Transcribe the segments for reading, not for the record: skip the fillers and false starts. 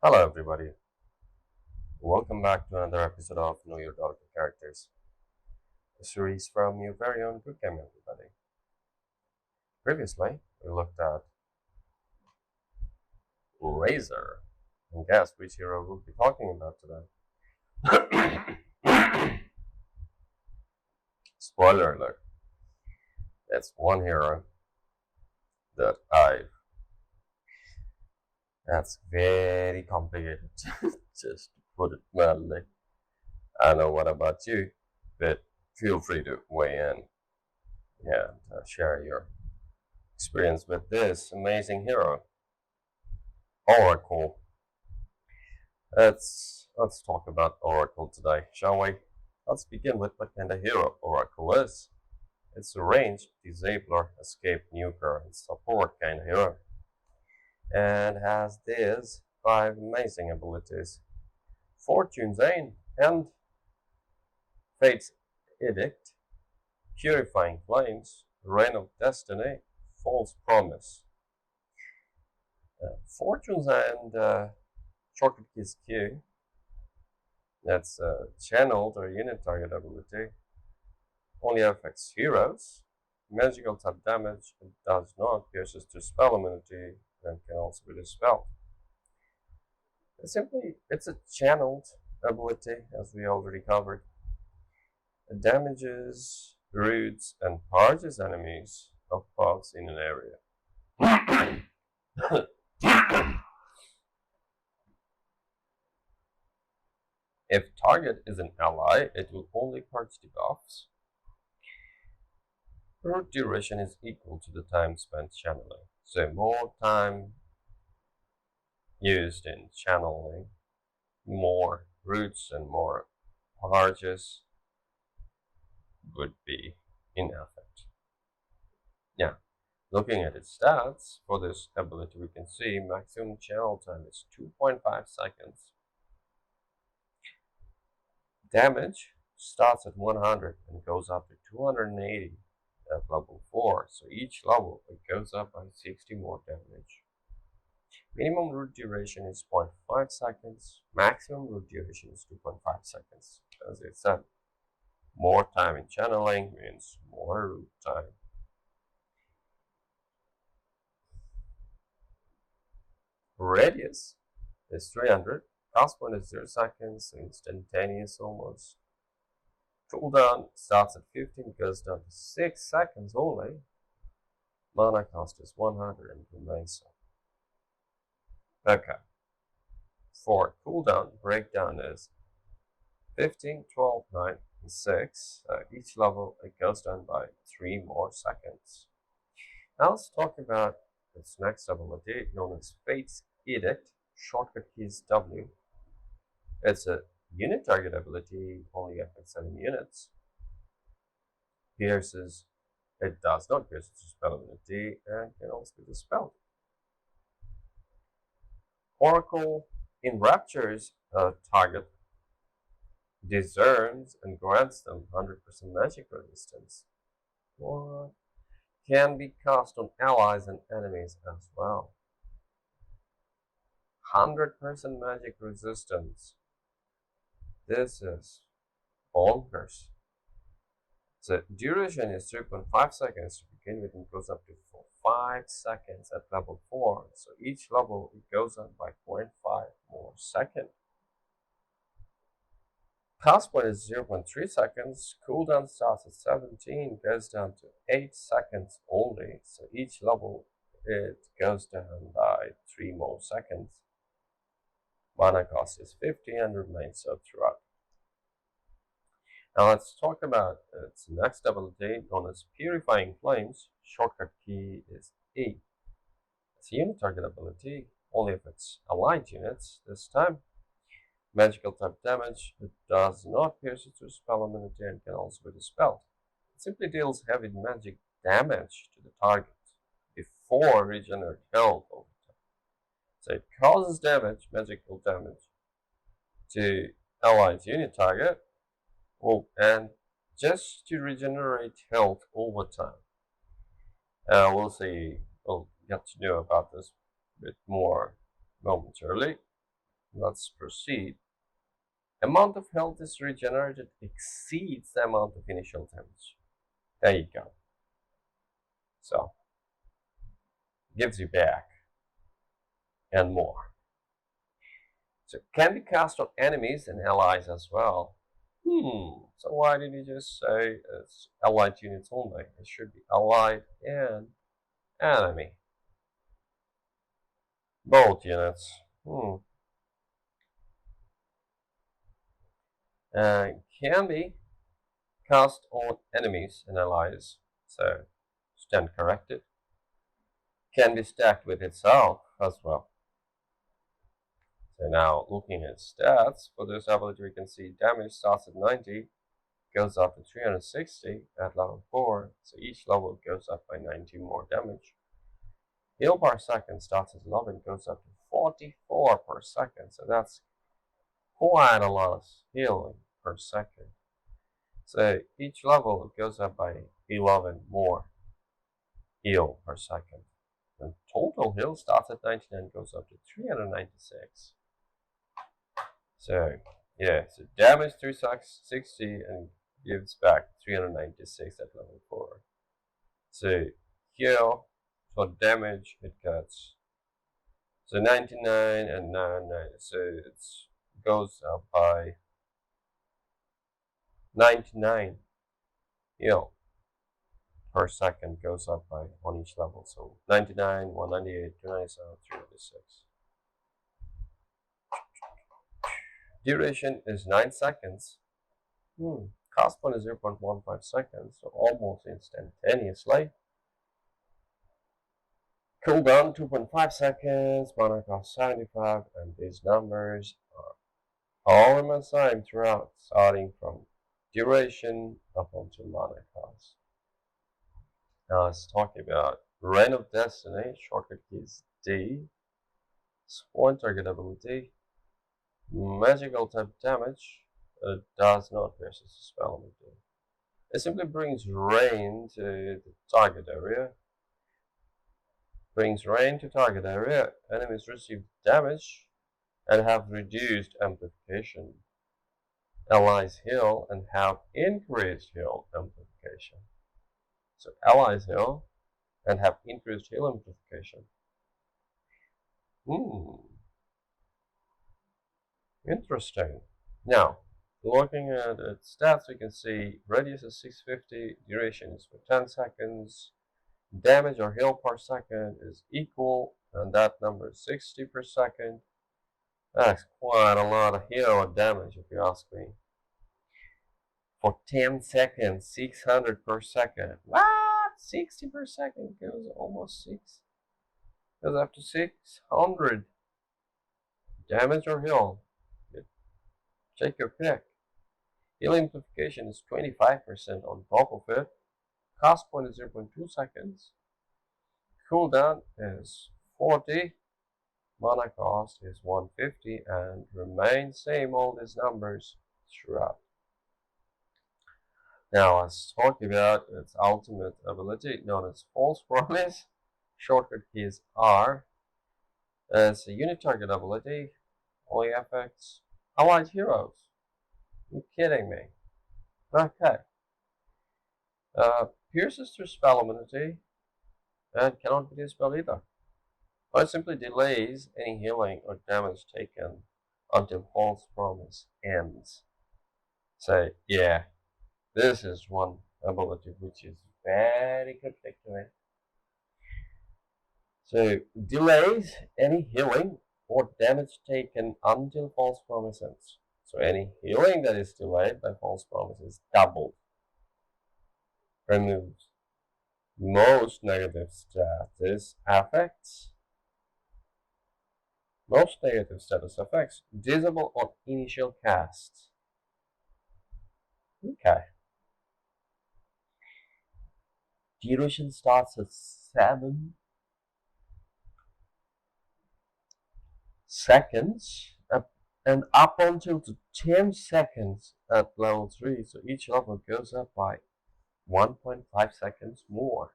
Hello, everybody. Welcome back to another episode of Know Your Daughter Characters, a series from your very own Good Game, everybody. Previously, we looked at Razor, and guess which hero we'll be talking about today. Spoiler alert, that's one hero that that's very complicated, just to put it mildly. I know what about you, but feel free to weigh in and share your experience with this amazing hero, Oracle. Let's talk about Oracle today, shall we? Let's begin with what kind of hero Oracle is. It's a ranged, disabler, escape, nuker, and support kind of hero, and has these five amazing abilities: Fortune's Aim and Fate's Edict, Purifying Flames, Reign of Destiny, False Promise. Fortune's End, shortcut keys Q. That's channeled or unit target ability. Only affects heroes. Magical type damage. It does not pierces to spell immunity and can also be dispelled. It's a channeled ability, as we already covered. It damages, roots, and purges enemies of bugs in an area. If target is an ally, it will only purge debuffs. Root duration is equal to the time spent channeling. So more time used in channeling, more roots and more purges would be in effect. Now, looking at its stats for this ability, we can see maximum channel time is 2.5 seconds. Damage starts at 100 and goes up to 280 at level 4. So each level it goes up by 60 more damage. Minimum root duration is 0.5 seconds. Maximum root duration is 2.5 seconds. As I said, more time in channeling means more root time. Radius is 300. Cast point is 0 seconds, so instantaneous almost. Cooldown starts at 15, goes down to 6 seconds only. Mana cost is 100 and remains so. Okay. For cooldown, breakdown is 15, 12, 9, and 6. Each level it goes down by 3 more seconds. Now let's talk about its next ability, known as Fate's Edict. Shortcut key is W. It's a unit target ability, only affects 7 units. Pierces, it does not pierce to spell immunity and can also be dispelled. Oracle enraptures a target, discerns, and grants them 100% magic resistance. What? Can be cast on allies and enemies as well. 100% magic resistance. This is bonkers. The duration is 3.5 seconds to begin with and goes up to 5 seconds at level 4. So each level it goes up by 0.5 more second. Cast point is 0.3 seconds. Cooldown starts at 17, goes down to 8 seconds only. So each level it goes down by 3 more seconds. Mana cost is 50 and remains so throughout. Now let's talk about its next ability, known as Purifying Flames. Shortcut key is E. It's a unit target ability, only affects allied units this time. Magical type damage, it does not pierce through spell immunity and can also be dispelled. It simply deals heavy magic damage to the target before regenerate health over time. So it causes damage, magical damage, to allied unit target, and just to regenerate health over time. We'll get to know about this a bit more momentarily. Let's proceed. Amount of health is regenerated exceeds the amount of initial damage. There you go. So, gives you back and more. So, can be cast on enemies and allies as well. So why did you just say it's allied units only? It should be allied and enemy. Both units. Can be cast on enemies and allies. So stand corrected. Can be stacked with itself as well. So now looking at stats for this ability, we can see damage starts at 90, goes up to 360 at level 4. So each level goes up by 90 more damage. Heal per second starts at 11, goes up to 44 per second. So that's quite a lot of healing per second. So each level goes up by 11 more heal per second. And total heal starts at 99, goes up to 396. So yeah, so damage 360 and gives back 396 at level 4. So heal for damage it gets so 99 and 99, so it goes up by 99 heal per second goes up by on each level. So 99, 198, 297, 396. Duration is 9 seconds. Cost point is 0.15 seconds, so almost instantaneously. Cooldown 2.5 seconds, mana cost 75, and these numbers are all in my same throughout, starting from duration up until mana cost. Now let's talk about Reign of Destiny, shortcut key is D. Spawn target ability, magical type damage, it does not versus the spell ability. It simply brings rain to the target area. Brings rain to target area, enemies receive damage and have reduced amplification. Allies heal and have increased heal amplification. So allies heal and have increased heal amplification. Interesting. Now, looking at its stats, we can see radius is 650, duration is for 10 seconds, damage or heal per second is equal, and that number is 60 per second. That's quite a lot of heal or damage, if you ask me. For 10 seconds, 600 per second. What? 60 per second goes almost 6. Goes up to 600. Damage or heal? Take your pick. Heal amplification is 25% on top of it. Cost point is 0.2 seconds. Cooldown is 40. Mana cost is 150 and remain same all these numbers throughout. Now let's talk about its ultimate ability known as False Promise. Shortcut key is R. It's a unit target ability. Only affects allied heroes. You kidding me? Okay. Pierces through spell immunity and cannot be dispelled either. Or it simply delays any healing or damage taken until False Promise ends. So yeah, this is one ability which is very cryptic to me. So delays any healing or damage taken until False Promise ends. So any healing that is delayed by False Promise is doubled. Removes most negative status effects. Most negative status effects disable on initial cast. Okay. Duration starts at 7 seconds and up until to 10 seconds at level 3. So each level goes up by 1.5 seconds more.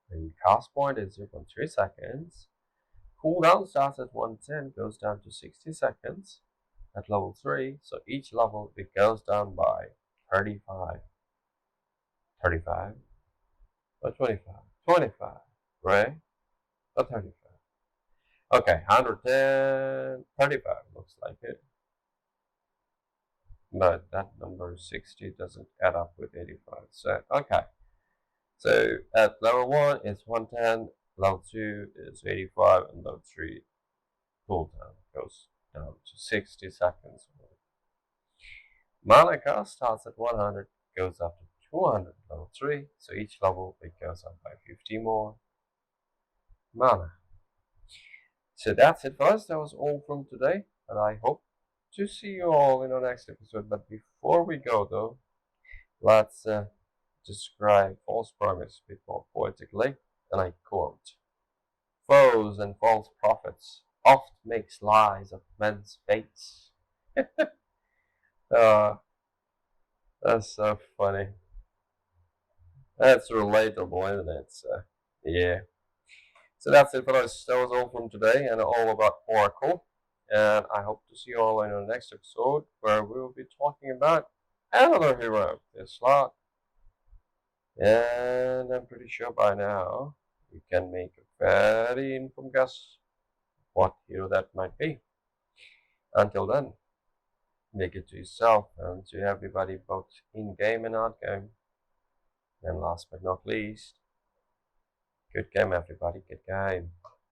The cast point is 0.3 seconds. Cooldown starts at 110, goes down to 60 seconds at level 3. So each level it goes down by 35. 35? Or 25? 25, right? Or 35? Okay, 110, 35 looks like it. But that number 60 doesn't add up with 85. So, okay. So at level 1 it's 110, level 2 is 85, and level 3 cooldown goes down to 60 seconds. Mana cost starts at 100, goes up to 200 level 3, so each level it goes up by 50 more mana. So that's it for us. That was all from today, and I hope to see you all in our next episode. But before we go though, let's describe false promise a bit more poetically, and I quote: "Foes and false prophets oft makes lies of men's fates." That's so funny. That's relatable, isn't it? So, yeah. So that's it for us. That was all from today and all about Oracle. And I hope to see you all in our next episode where we will be talking about another hero, this slot. And I'm pretty sure by now you can make a very informed guess what hero that might be. Until then, make it to yourself and to everybody both in game and out game. And last but not least, good game everybody, good game.